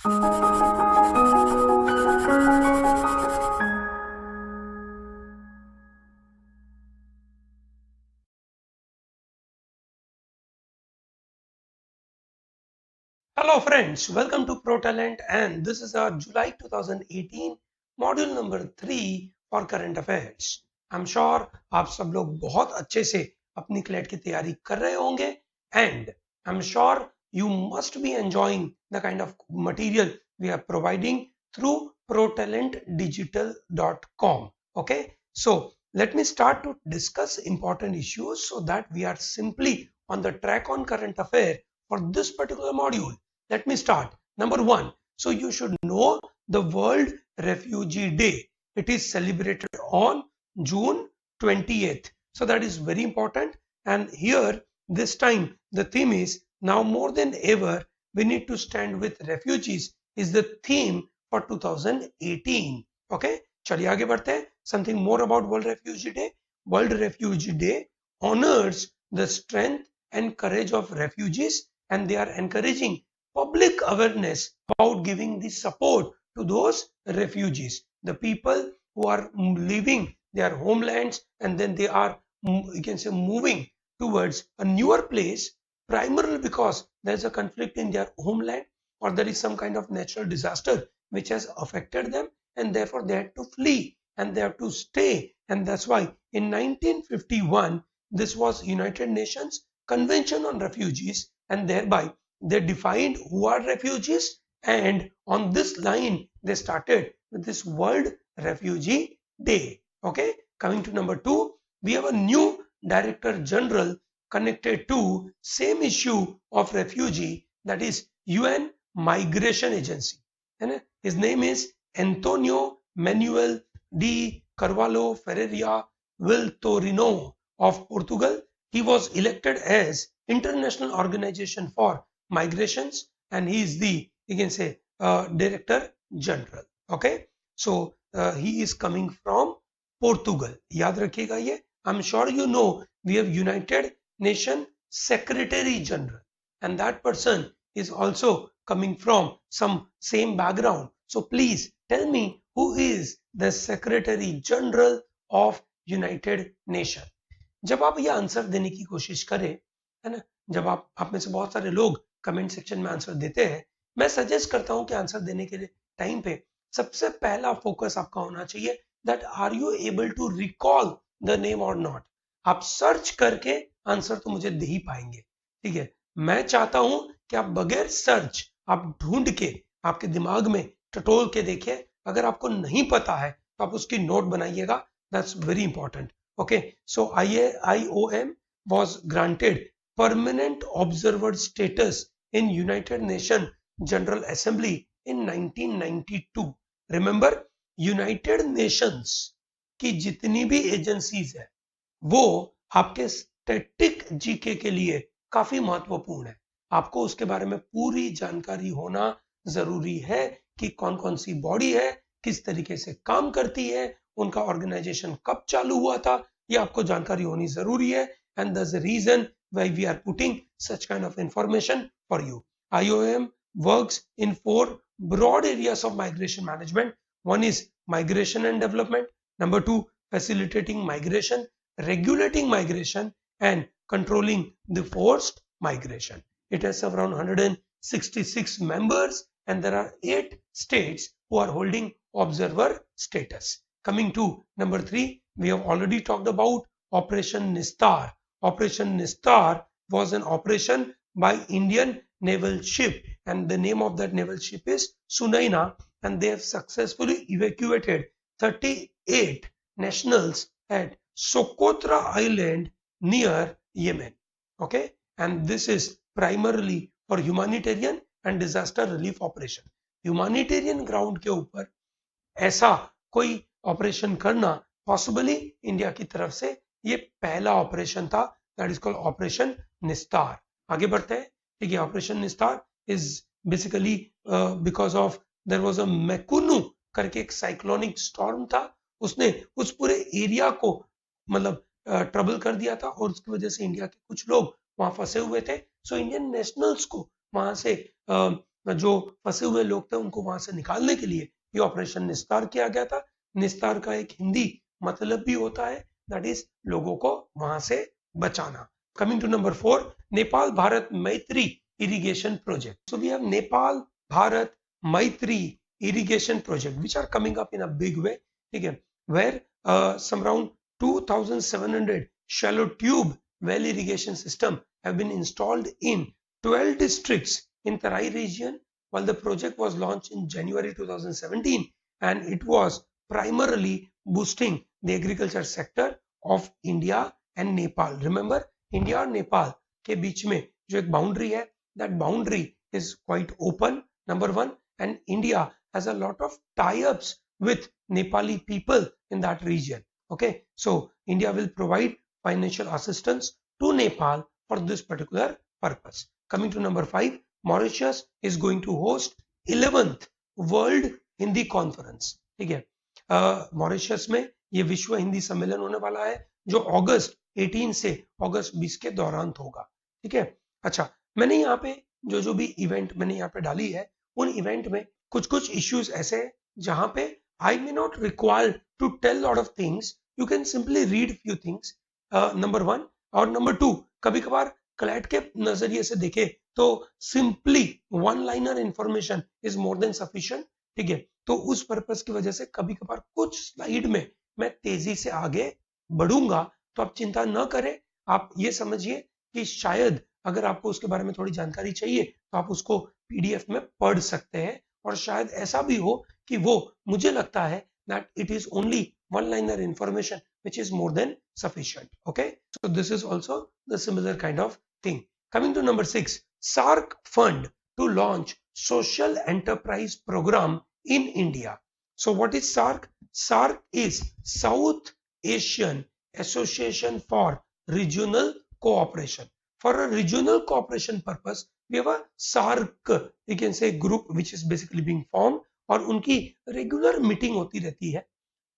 Hello friends, welcome to ProTalent and this is our July 2018 module number 3 for current affairs. I am sure आप सब लोग बहुत अच्छे से अपनी क्लैट की तैयारी कर रहे होंगे and I am sure you must be enjoying the kind of material we are providing through protalentdigital.com. Okay, so let me start to discuss important issues so that we are simply on the track on current affair for this particular module. Let me start. Number one, so you should know the World Refugee Day. It is celebrated on June 28th. So that is very important. And here, this time, the theme is now more than ever, we need to stand with refugees is the theme for 2018. Okay, चलिए आगे बढ़ते हैं. Something more about World Refugee Day. World Refugee Day honors the strength and courage of refugees and they are encouraging public awareness about giving the support to those refugees. The people who are leaving their homelands and then they are, you can say, moving towards a newer place primarily because there is a conflict in their homeland or there is some kind of natural disaster which has affected them and therefore they had to flee and they have to stay, and that's why in 1951 this was United Nations Convention on Refugees and thereby they defined who are refugees and on this line they started with this World Refugee Day. Okay, coming to number 2, we have a new Director General connected to same issue of refugee, that is UN Migration Agency. And his name is Antonio Manuel de Carvalho Ferreira Viltorino of Portugal. He was elected as International Organization for Migrations and he is the, you can say, Director General. Okay, so he is coming from Portugal. याद रखिएगा ये. I'm sure you know we have United Nation Secretary General and that person is also coming from some same background. So please tell me who is the Secretary General of United Nation. जब आप ये answer देने की कोशिश करें, है ना, जब आप में से बहुत सारे लोग कमेंट सेक्शन में आंसर देते हैं, मैं सजेस्ट करता हूं कि आंसर देने के टाइम पे सबसे पहला फोकस आपका होना चाहिए that are you able to recall the name और नॉट. आप सर्च करके आंसर तो मुझे दे ही पाएंगे. ठीक है, मैं चाहता हूं कि आप बगैर सर्च आप ढूंढ के आपके दिमाग में टटोल के देखिए. अगर आपको नहीं पता है तो आप उसकी नोट बनाइएगा. That's very important. Okay, so IOM was granted permanent observer status in United Nations General Assembly in 1992. Remember, United Nations की जितनी भी एजेंसीज है वो आपके स्टैटिक जीके के लिए काफी महत्वपूर्ण है. आपको उसके बारे में पूरी जानकारी होना जरूरी है कि कौन कौन सी बॉडी है, किस तरीके से काम करती है, उनका ऑर्गेनाइजेशन कब चालू हुआ था, ये आपको जानकारी होनी जरूरी है. And that's the reason why we are putting such kind of information for you. IOM works in 4 broad areas of migration management. One is migration and development. Number 2, facilitating migration, regulating migration, and controlling the forced migration. It has around 166 members and there are 8 states who are holding observer status. Coming to number 3, we have already talked about Operation Nistar. Operation Nistar was an operation by Indian naval ship and the name of that naval ship is Sunaina and they have successfully evacuated 38 nationals at Socotra Island near Yemen. Okay, and this is primarily for humanitarian and disaster relief operation. Humanitarian ground के ऊपर ऐसा कोई operation करना possibly India की तरफ से ये पहला ऑपरेशन था. दैट इज कॉल्ड ऑपरेशन निस्तार. आगे बढ़ते हैं. ठीक है, operation Nistar is basically because of there was a Mekunu करके एक साइक्लोनिक स्टॉर्म था. उसने उस पूरे एरिया को मतलब ट्रबल कर दिया था और उसकी वजह से इंडिया के कुछ लोग वहां फंसे हुए थे. सो इंडियन नेशनल्स को वहां से जो फंसे हुए लोग थे उनको वहां से निकालने के लिए ये ऑपरेशन निस्तार किया गया था। निस्तार का एक हिंदी मतलब भी होता है, दैट इज लोगों को वहां से बचाना। Coming to number 4, Nepal Bharat Maitri irrigation project. So we have Nepal Bharat Maitri irrigation project which are coming up in a big way, ठीक है, where some around 2700 shallow tube well irrigation system have been installed in 12 districts in Tarai region, while the project was launched in January 2017 and it was primarily boosting the agriculture sector of India and Nepal. Remember, India और नेपाल के बीच में जो एक boundary है, that boundary is quite open, number one, and India has a lot of tie-ups with Nepali people in that region. Okay, so India will provide financial assistance to Nepal for this particular purpose. Coming to number 5, Mauritius is going to host 11th World Hindi Conference. ठीक है, Mauritius में ये विश्व हिंदी सम्मेलन होने वाला है जो अगस्त 18 से अगस्त 20 के दौरान होगा. ठीक है, अच्छा, मैंने यहाँ पे जो भी इवेंट मैंने यहाँ पे डाली है, उन इवेंट में कुछ इश्यूज ऐसे हैं जहां पे I may not require to tell lot of things, you can simply read few things, number 1. और नंबर 2, कभी कभार क्लैट के नजरिए से देखे तो simply one liner information is more than sufficient. ठीक है, तो उस पर्पस की वजह से कभी कभार कुछ स्लाइड में मैं तेजी से आगे बढ़ूंगा, तो आप चिंता न करें. आप ये समझिए कि शायद अगर आपको उसके बारे में थोड़ी जानकारी चाहिए तो आप उसको पीडीएफ में पढ़ सकते हैं, और शायद ऐसा भी हो कि वो, मुझे लगता है that it is only one liner information which is more than sufficient. Okay, so this is also the similar kind of thing. Coming to number 6, SARC fund to launch social enterprise program in India. So what is SARC? SARC is South Asian Association for Regional Cooperation. For a regional cooperation purpose, we have a SARC, you can say, group which is basically being formed, और उनकी regular meeting होती रहती है.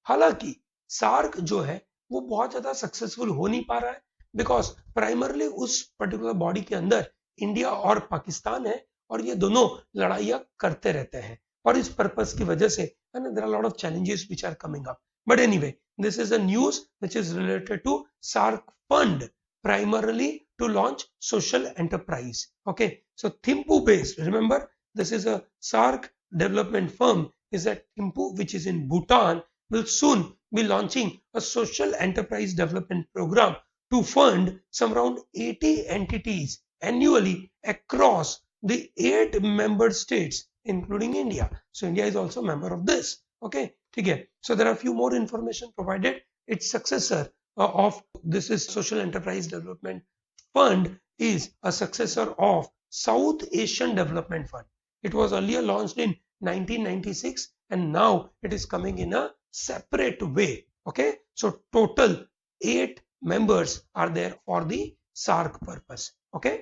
हालांकि SAARC जो है वो बहुत ज्यादा सक्सेसफुल हो नहीं पा रहा है, बिकॉज प्राइमरली उस पर्टिकुलर बॉडी के अंदर इंडिया और पाकिस्तान है, और ये दोनों लड़ाइयां करते रहते हैं, और इस पर्पस की वजह से there are lot of challenges which are coming up. But anyway, this is a news which is related to SAARC fund primarily to launch social enterprise. Okay, so Thimphu based, remember, this is a SARC development firm is at Thimphu, which is in Bhutan, will soon be launching a social enterprise development program to fund some around 80 entities annually across the 8 member states including India. So India is also a member of this. Okay, okay. So there are few more information provided. Its successor of this is Social Enterprise Development Fund is a successor of South Asian Development Fund. It was earlier launched in 1996 and now it is coming in a separate way. Okay, so total 8 members are there for the SARC purpose. Okay,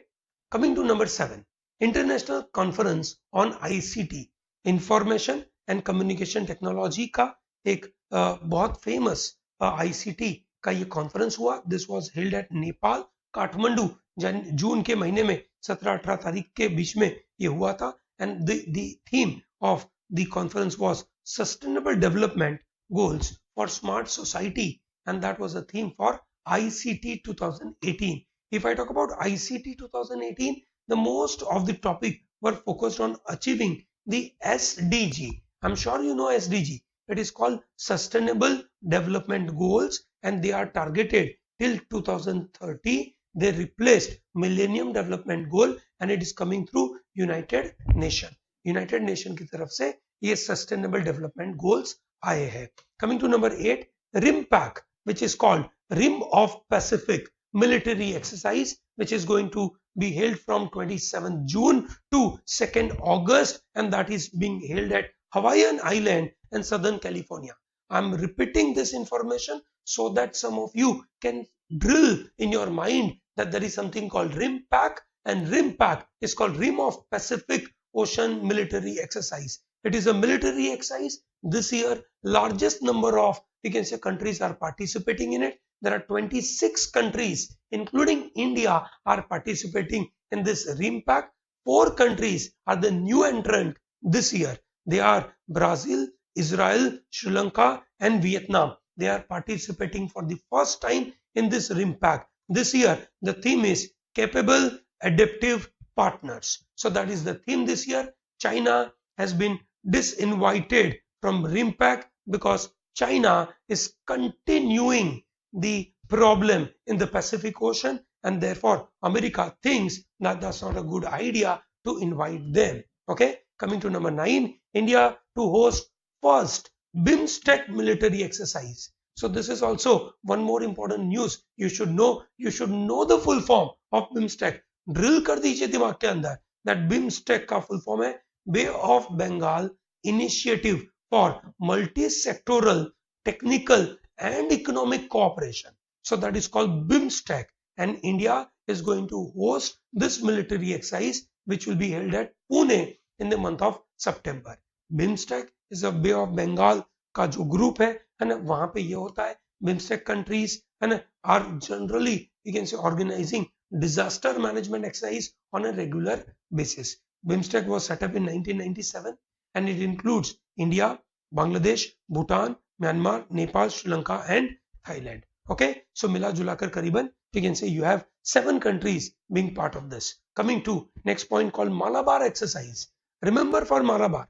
coming to number 7, International Conference on ICT, Information and Communication Technology का एक बहुत famous ICT का ये conference हुआ. This was held at Nepal, Kathmandu, जून के महीने में 17-18 तारीख के बीच में ये हुआ था. And the theme of the conference was sustainable development goals for smart society, and that was a theme for ICT 2018. If I talk about ICT 2018, the most of the topic were focused on achieving the SDG. I'm sure you know SDG. It is called Sustainable Development Goals, and they are targeted till 2030. They replaced Millennium Development Goal and it is coming through United Nation. United Nation की तरफ से ये Sustainable Development Goals आए हैं. Coming to number 8, RIMPAC, which is called Rim of Pacific Military Exercise, which is going to be held from 27th June to 2nd August, and that is being held at Hawaiian Island and Southern California. I'm repeating this information so that some of you can drill in your mind that there is something called RIMPAC, and RIMPAC is called Rim of Pacific Ocean Military Exercise. It is a military exercise. This year, largest number of, you can say, countries are participating in it. There are 26 countries, including India, are participating in this RIMPAC. 4 countries are the new entrant this year. They are Brazil, Israel, Sri Lanka and Vietnam. They are participating for the first time in this RIMPAC. This year, the theme is Capable Adaptive Partners. So that is the theme this year. China has been disinvited from RIMPAC because China is continuing the problem in the Pacific Ocean, and therefore America thinks that that's not a good idea to invite them. Okay, coming to number 9, India to host first Binstead military exercise. So this is also one more important news. You should know the full form of Binstead. Drill कर दीजिए दिमाग के अंदर that Binstead का full form है Bay of Bengal Initiative for Multi-Sectoral, Technical and Economic Cooperation. So that is called Binstead, and India is going to host this military exercise which will be held at Pune in the month of September. Binstead is a Bay of Bengal का जो group है ना, वहां पे ये होता है Binstead countries है ना, are generally you can say organizing disaster management exercise on a regular basis. Binstead was set up in 1997 and it includes India, Bangladesh, Bhutan, Myanmar, Nepal, Sri Lanka and Thailand. Okay, so mila julakar kariban you can say you have 7 countries being part of this. Coming to next point called Malabar Exercise. Remember, for Malabar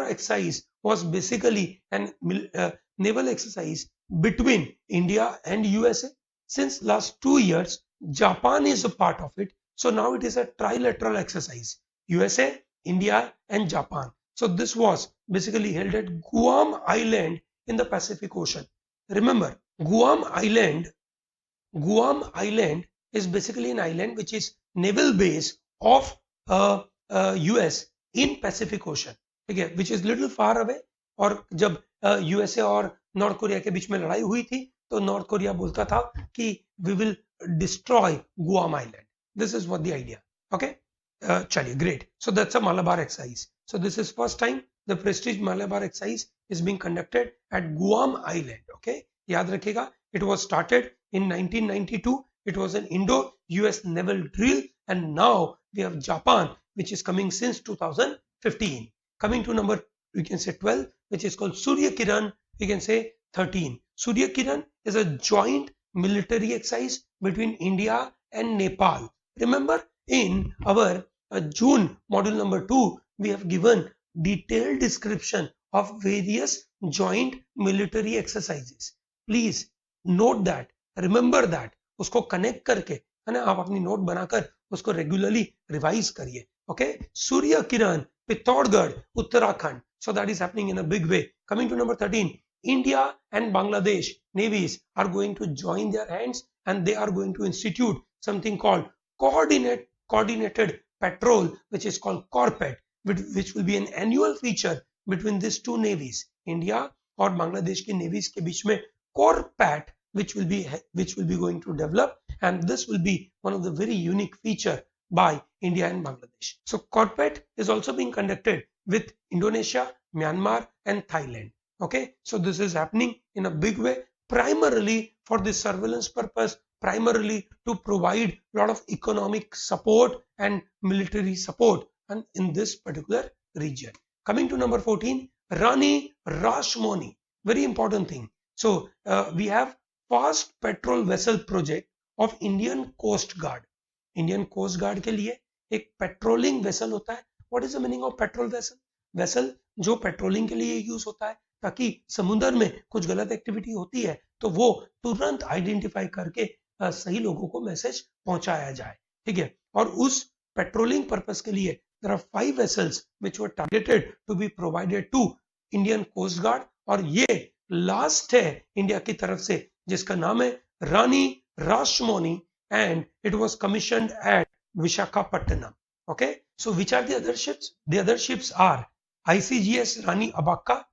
Exercise was basically an naval exercise between India and USA. Since last 2 years, Japan is a part of it. So now it is a trilateral exercise. USA, India and Japan. So this was basically held at Guam Island in the Pacific Ocean. Remember, Guam Island is basically an island which is naval base of US in Pacific Ocean. Okay, which is little far away. और जब USA और north Korea के बीच में लड़ाई हुई थी तो north Korea बोलता था कि we will destroy Guam Island. This is what the idea. Okay, चलिए, great. So that's a Malabar exercise. So this is first time the prestige Malabar exercise is being conducted at Guam Island. Okay, याद रखिएगा. It was started in 1992. It was an Indo-US naval drill, and now we have Japan, which is coming since 2015. Coming to number, you can say 12, which is called Surya Kiran, you can say 13. Surya Kiran is a joint military exercise between India and Nepal. Remember, in our June module number 2, we have given detailed description of various joint military exercises. Please note that, remember that, उसको connect करके है ना, आप अपनी note बनाकर उसको regularly revise करिए. Okay, Surya Kiran, Pithoradgarh, Uttarakhand. So that is happening in a big way. Coming to number 13, India and Bangladesh navies are going to join their hands and they are going to institute something called coordinated patrol, which is called CORPET, which will be an annual feature between these two navies. India और बांग्लादेश की navies के बीच में CORPET, which will be going to develop, and this will be one of the very unique feature by India and Bangladesh. So CORPET is also being conducted with Indonesia, Myanmar and Thailand. Okay, so this is happening in a big way, primarily for the surveillance purpose, primarily to provide a lot of economic support and military support and in this particular region. Coming to number 14, Rani Rashmoni, very important thing. So we have fast petrol vessel project of Indian Coast Guard. Indian Coast Guard के लिए एक patrolling vessel होता है. What is the meaning of petrol vessel? Vessel जो patrolling के लिए use होता है ताकि समुद्र में कुछ गलत एक्टिविटी होती है तो वो तुरंत आइडेंटिफाई करके सही लोगों को मैसेज पहुंचाया जाए. ठीक है, और उस पेट्रोलिंग पर्पस के लिए there are 5 vessels which were targeted to be provided to Indian Coast Guard, और ये लास्ट है इंडिया की तरफ से जिसका नाम है रानी राशमोनी, and it was commissioned at Visakhapatnam. Okay, so which are the other ships? The other ships are ICGS Rani Abakka,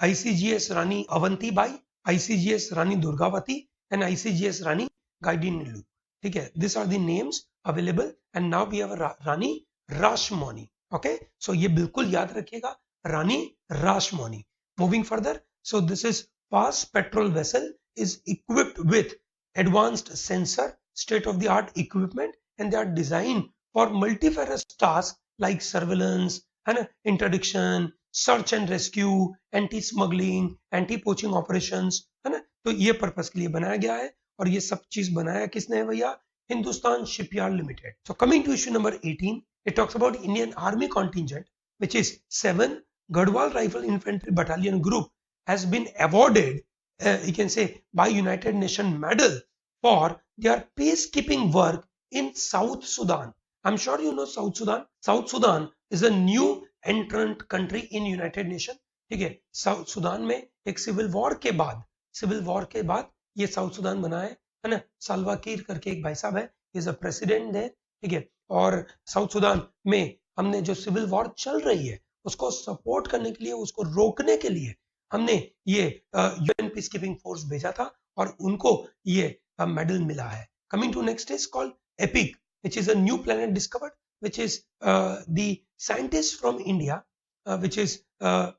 ICGS Rani Avanti Bai, ICGS Rani Durgavati and ICGS Rani Gaidinlu. Okay, these are the names available, and now we have a Rani Rashmoni. Okay, so ये बिल्कुल याद रखिएगा, Rani Rashmoni. Moving further, so this is fast petrol vessel is equipped with advanced sensor, state-of-the-art equipment, and they are designed for multifarious tasks like surveillance, है ना, interdiction, search and rescue, anti smuggling, anti poaching operations, है ना. तो ये purpose के लिए बनाया गया है और ये सब चीज बनाया किसने है भैया? Hindustan Shipyard Limited. So coming to issue number 18, it talks about Indian Army contingent, which is 7 Garhwal Rifle Infantry Battalion Group has been awarded, you can say, by United Nations medal for their peacekeeping work in South Sudan. I'm sure you know South Sudan. South Sudan is a new entrant country in United Nations. ठीक है, south Sudan में एक civil war के बाद ये south Sudan बना है ना. साल्वा कीर करके एक भाई साहब है, इज अ प्रेसिडेंट है. ठीक है, और साउथ सुदान में हमने जो सिविल वॉर चल रही है उसको सपोर्ट करने के लिए, उसको रोकने के लिए हमने ये यूएन पीस कीपिंग फोर्स भेजा था और उनको ये मेडल मिला है. Coming to next is called EPIC, which is a new planet discovered, which is the scientists from India, which is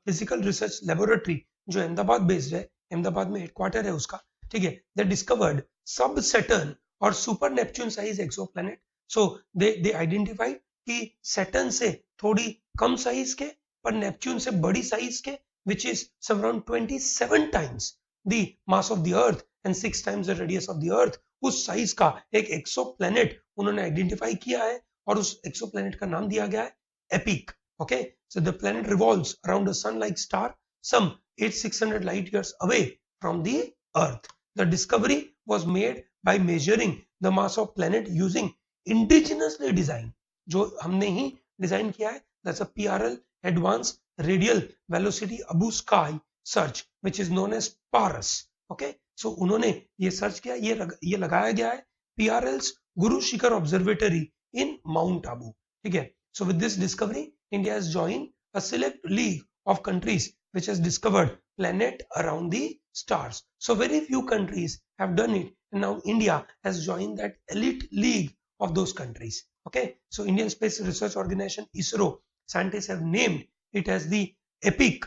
physical research laboratory जो अहमदाबाद बेस्ड है, अहमदाबाद में हेडक्वार्टर है उसका. ठीक है, they discovered sub Saturn और super Neptune size exoplanet. So they identified कि Saturn से थोड़ी कम साइज के पर नेपच्यून से बड़ी साइज के, which is some around 27 times the mass of the earth and 6 times the radius of the earth. उस साइज का एक एक्सोप्लैनेट उन्होंने आइडेंटिफाई किया है और उस एक्सोप्लैनेट का नाम दिया गया है EPIC. Okay, so the planet revolves around a sun like star some 8600 light years away from the earth. The discovery was made by measuring the mass of planet using indigenously design, जो हमने ही design किया है. that's a PRL advanced radial velocity above sky search which is known as PARS. okay, so उन्होंने ये search किया, ये लगाया गया है PRL's गुरु शिखर ऑब्जर्वेटरी इन माउंट आबू. ठीक है, so with this discovery India has joined a select league of countries which has discovered planet around the stars. So very few countries have done it, and now India has joined that elite league of those countries. Okay, so Indian Space Research Organization ISRO scientists have named it as the EPIC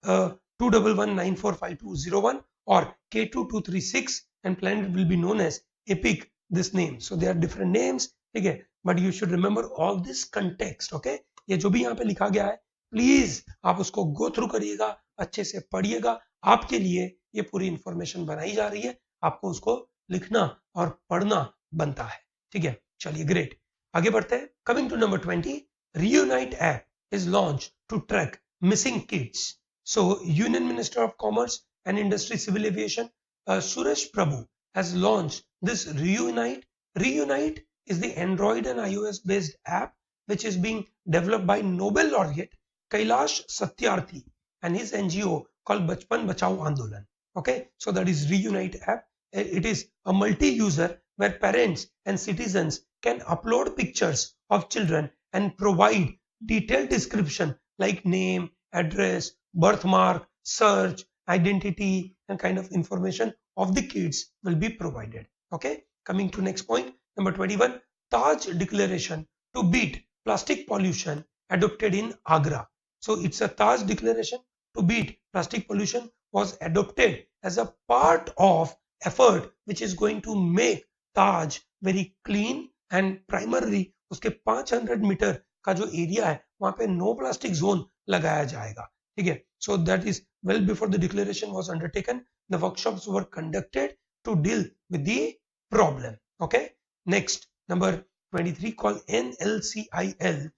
211945201 or K2236, and planet will be known as EPIC, this name. So there are different names. ठीक है, but you should remember all this context. Okay, ये जो भी यहाँ पे लिखा गया है प्लीज आप उसको गो थ्रू करिएगा, अच्छे से पढ़िएगा. आपके लिए ये पूरी इंफॉर्मेशन बनाई जा रही है, आपको उसको लिखना और पढ़ना बनता है. ठीक है, चलिए ग्रेट, आगे बढ़ते हैं. Coming to number 20, reunite app is launch to track missing kids. So union minister of commerce and industry civil aviation Suresh Prabhu has launched this Reunite. Reunite is the Android and iOS based app which is being developed by Nobel laureate Kailash Satyarthi and his NGO called Bachpan Bachao Andolan. Okay, so that is Reunite app. It is a multi-user where parents and citizens can upload pictures of children and provide detailed description like name, address, birthmark, search, identity, and kind of information of the kids will be provided. Okay, coming to next point, number 21, Taj Declaration to beat plastic pollution adopted in Agra. So it's a Taj Declaration to beat plastic pollution was adopted as a part of effort which is going to make Taj very clean, and primarily उसके 500 metre का जो area है वहां पे no plastic zone लगाया जाएगा. ठीक है, so that is well before the declaration was undertaken. The workshops were conducted to deal with the problem. Okay, next number 23 called NLCIL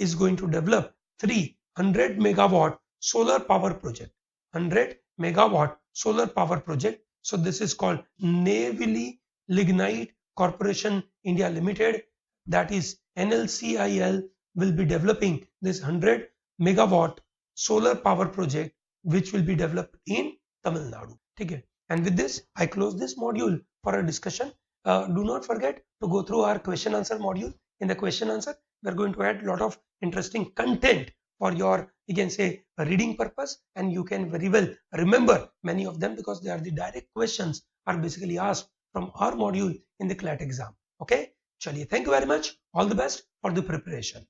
is going to develop 300 megawatt solar power project. 100 megawatt solar power project. So this is called Navili Lignite Corporation India Limited. That is NLCIL will be developing this 100 megawatt solar power project which will be developed in Tamil Nadu. Okay. And with this, I close this module for a discussion. Do not forget to go through our question answer module. In the question answer, we are going to add a lot of interesting content for your, you can say, reading purpose, and you can very well remember many of them because they are the direct questions are basically asked from our module in the CLAT exam. Okay. Chaliye, thank you very much. All the best for the preparation.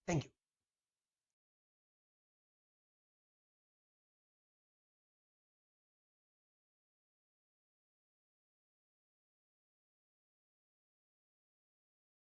Thank you.